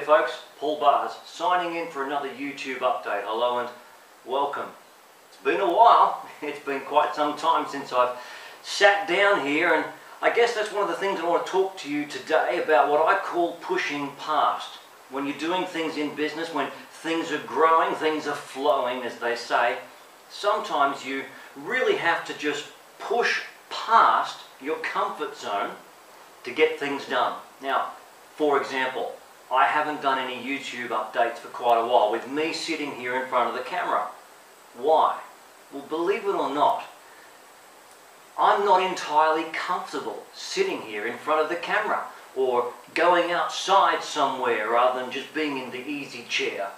folks, Paul Bars signing in for another YouTube update. Hello and welcome. It's been a while, it's been quite some time since I've sat down here, and I guess that's one of the things I want to talk to you today about, what I call pushing past. When you're doing things in business, when things are growing, things are flowing as they say, sometimes you really have to just push past your comfort zone to get things done. Now, for example, I haven't done any YouTube updates for quite a while with me sitting here in front of the camera. Why? Well, believe it or not, I'm not entirely comfortable sitting here in front of the camera or going outside somewhere rather than just being in the easy chair.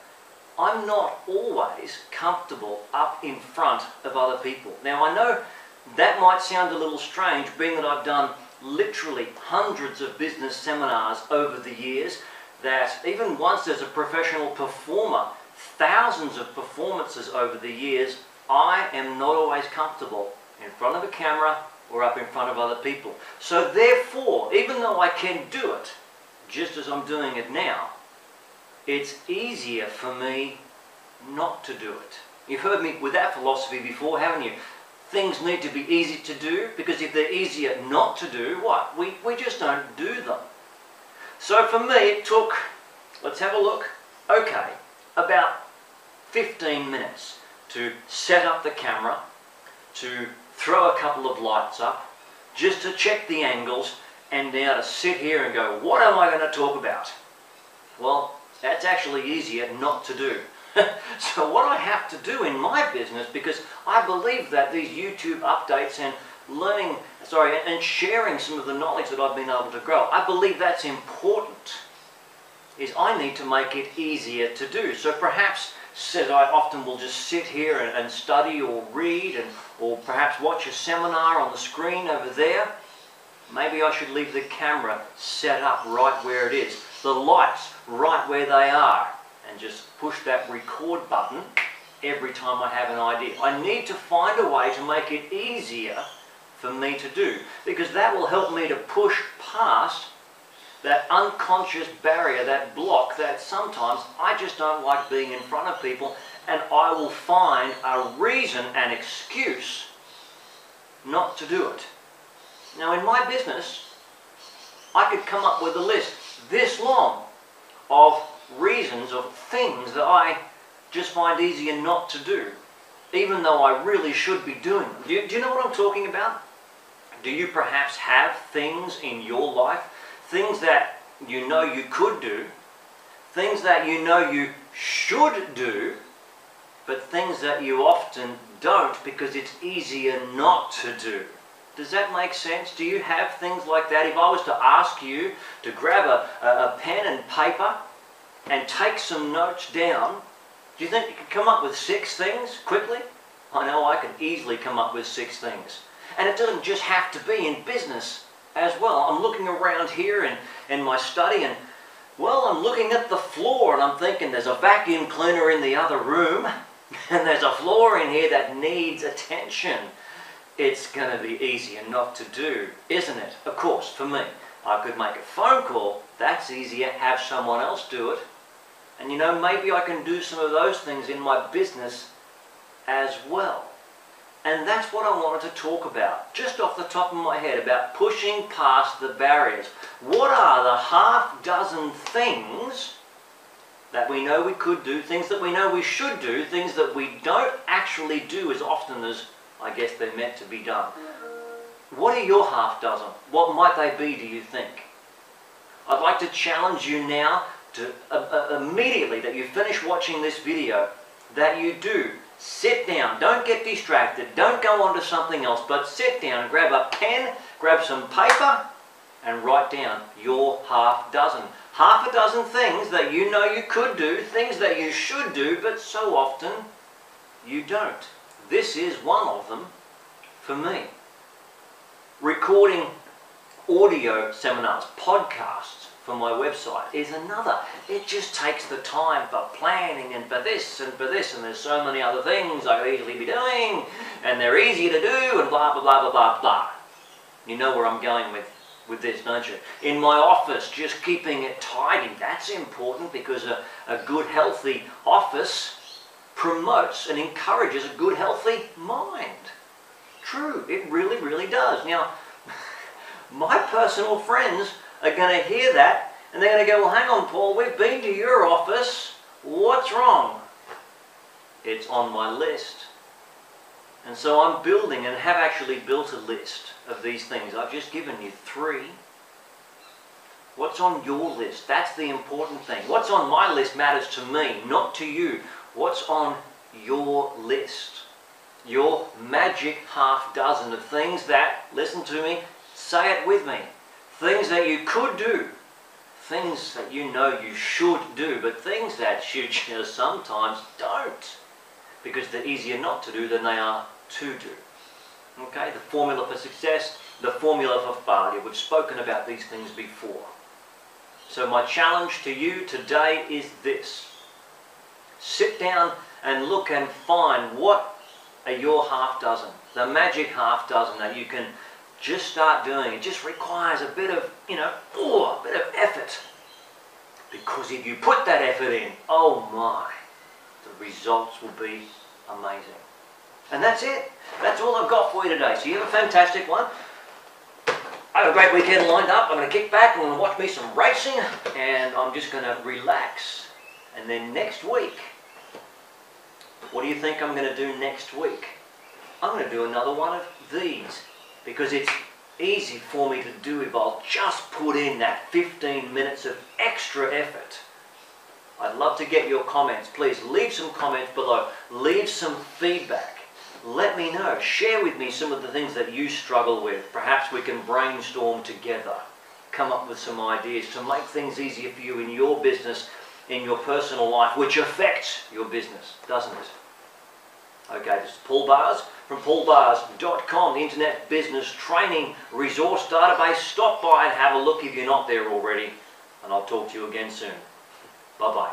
I'm not always comfortable up in front of other people. Now, I know that might sound a little strange, being that I've done literally hundreds of business seminars over the years, that even once as a professional performer, thousands of performances over the years, I am not always comfortable in front of a camera or up in front of other people. So therefore, even though I can do it, just as I'm doing it now, it's easier for me not to do it. You've heard me with that philosophy before, haven't you? Things need to be easy to do, because if they're easier not to do, what? We just don't do them. So for me it took, let's have a look, okay, about 15 minutes to set up the camera, to throw a couple of lights up, just to check the angles, and now to sit here and go, what am I going to talk about? Well, that's actually easier not to do. So what I have to do in my business, because I believe that these YouTube updates and and sharing some of the knowledge that I've been able to grow, I believe that's important, is I need to make it easier to do. So perhaps, said I often will just sit here and study or read, or perhaps watch a seminar on the screen over there. Maybe I should leave the camera set up right where it is, the lights right where they are, and just push that record button every time I have an idea. I need to find a way to make it easier for me to do, because that will help me to push past that unconscious barrier, that block, that sometimes I just don't like being in front of people, and I will find a reason, an excuse not to do it. Now in my business, I could come up with a list this long of reasons, of things that I just find easier not to do, even though I really should be doing them. Do you know what I'm talking about? Do you perhaps have things in your life, things that you know you could do, things that you know you should do, but things that you often don't because it's easier not to do? Does that make sense? Do you have things like that? If I was to ask you to grab a pen and paper and take some notes down, do you think you could come up with 6 things quickly? I know I can easily come up with 6 things. And it doesn't just have to be in business as well. I'm looking around here in my study, and well, I'm looking at the floor and I'm thinking there's a vacuum cleaner in the other room and there's a floor in here that needs attention. It's going to be easier not to do, isn't it? Of course, for me, I could make a phone call. That's easier. Have someone else do it. And you know, maybe I can do some of those things in my business as well. And that's what I wanted to talk about, just off the top of my head, about pushing past the barriers. What are the half-dozen things that we know we could do, things that we know we should do, things that we don't actually do as often as I guess they're meant to be done? What are your half-dozen? What might they be, do you think? I'd like to challenge you now to immediately that you finish watching this video, that you do sit down. Don't get distracted. Don't go on to something else, but sit down, grab a pen, grab some paper, and write down your half-dozen. Half a dozen things that you know you could do, things that you should do, but so often you don't. This is one of them for me. Recording audio seminars, podcasts for my website is another. It just takes the time for planning and for this and for this, and there's so many other things I could easily be doing, and they're easy to do, and blah blah blah blah blah blah. You know where I'm going with this, don't you? In my office, just keeping it tidy. That's important because a good, healthy office promotes and encourages a good, healthy mind. True, it really, really does. Now, my personal friends are going to hear that and they're going to go, well, hang on, Paul, we've been to your office. What's wrong? It's on my list. And so I'm building and have actually built a list of these things. I've just given you 3. What's on your list? That's the important thing. What's on my list matters to me, not to you. What's on your list? Your magic half dozen of things that, listen to me, say it with me, things that you could do, things that you know you should do, but things that you just sometimes don't, because they're easier not to do than they are to do. Okay, the formula for success, the formula for failure. We've spoken about these things before. So my challenge to you today is this. Sit down and look and find what are your half dozen, the magic half dozen that you can just start doing. It just requires a bit of, a bit of effort. Because if you put that effort in, oh my, the results will be amazing. And that's it. That's all I've got for you today. So you have a fantastic one. I have a great weekend lined up. I'm going to kick back, I'm going to watch me some racing, and I'm just going to relax. And then next week, what do you think I'm going to do next week? I'm going to do another one of these, because it's easy for me to do if I'll just put in that 15 minutes of extra effort. I'd love to get your comments. Please leave some comments below. Leave some feedback. Let me know. Share with me some of the things that you struggle with. Perhaps we can brainstorm together. Come up with some ideas to make things easier for you in your business, in your personal life, which affects your business, doesn't it? Okay, this is Paul Bars from paulbars.com, the Internet Business Training Resource Database. Stop by and have a look if you're not there already, and I'll talk to you again soon. Bye-bye.